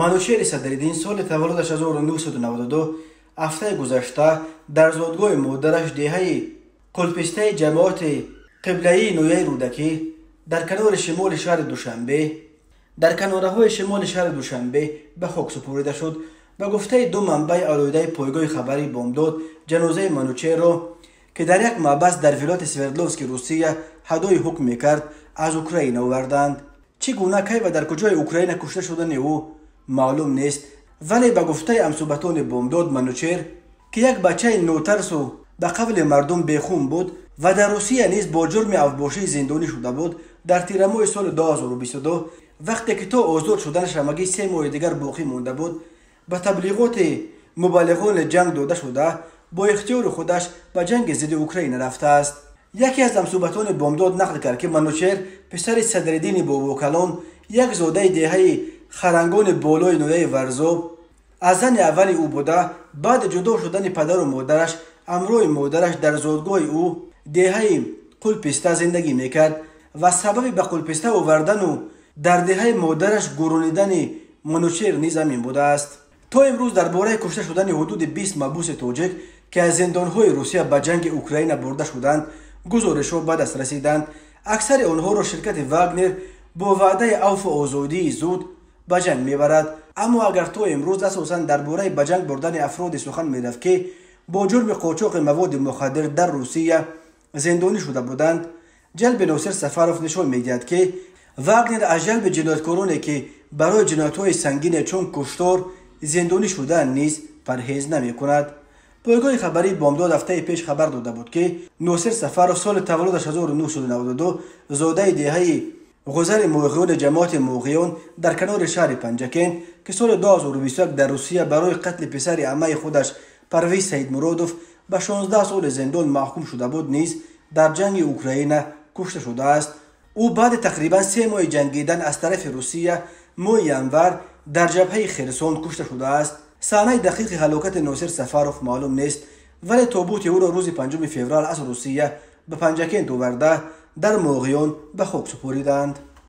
манучери Садриддин соли таваллудаш 1992 ҳафтаи гузашта дар зодгоҳи модараш деҳаи қулпистаи ҷамоати қиблаии ноҳияи Рӯдакӣ дар канори шимоли шаҳри Душанбе дар канораҳои шимоли шаҳри Душанбе ба хок супорида шуд. ба гуфтаи ду манбаи алоҳидаи пойгоҳи хабари Бомдод, ҷанозаи Манучерро ки дар як маъбас дар вилояти Свердловски Русия ҳадои ҳукм мекард, аз Украина оварданд. чӣ гуна кай ва дар куҷои Украина кушта шудани ӯ маълум нест, вале ба гуфтаи ҳамсуҳбатони Бомдод, Манучер ки як бачаи нотарсу ба қавли мардум бехун буд ва дар Русия низ бо ҷурми авбошӣ зиндонӣ шуда буд, дар тирамоҳи соли 2022 вақте ки то озод шуданаш ҳамагӣ 3 моҳи дигар боқӣ монда буд, ба таблиғоти мубаллиғони ҷанг дода шуда, бо ихтиёри худаш ба ҷанги зидди Украина рафтааст. яке аз ҳамсуҳбатони Бомдод нақл кард ки Манучер писари Садриддини бовокалон, як зодаи деҳаи харангони болои ноҳияи Варзоб, аз зани аввали ӯ буда, баъди ҷудо шудани падару модараш ҳамроҳи модараш дар зодгоҳи ӯ деҳаи Қулписта зиндагӣ мекард ва сабаби ба Қулписта овардану дар деҳаи модараш гӯронидани Манучер низ ҳамин будааст. то имрӯз дар бораи кушта шудани ҳудуди 20 маҳбуси тоҷик ки аз зиндонҳои Русия ба ҷанги Украина бурда шуданд, гузоришҳо ба даст расиданд. аксари онҳоро ширкати Вагнер бо ваъдаи авфу озодии зуд ба ҷанг мебарад. аммо агар то имрӯз асосан дар бораи ба ҷанг бурдани афроди сухан мерафт ки бо ҷурми қочоқи маводи мухаддир дар Русия зиндонӣ шуда буданд, ҷалби Носир Сафаров нишон медиҳад ки Вагнер аз ҷалби ҷинояткороне ки барои ҷиноятҳои сангине чун куштор зиндонӣ шудаанд низ парҳез намекунад. пойгоҳи хабарии Бомдод ҳафтаи пеш хабар дода буд ки Носир Сафаров соли таваллудаш 1992 зодаи деҳаи ғӯзари моғиёни ҷамоати моғиён дар канори шаҳри Панҷакен ки соли 2021 дар Русия барои қатли писари аммаи худаш Парвиз Саидмуродов ба 16 соли зиндон маҳкум шуда буд, низ дар ҷанги Украина кушта шудааст. ӯ баъди тақрибан 3 моҳи ҷангидан аз тарафи Русия моҳи январ дар ҷабҳаи Херсон кушта шудааст. саҳнаи дақиқи ҳалокати Носир Сафаров маълум нест, вале тобути ӯро рӯзи 5 феврал аз Русия ба Панҷакен оварда дар моғиён ба хок супориданд.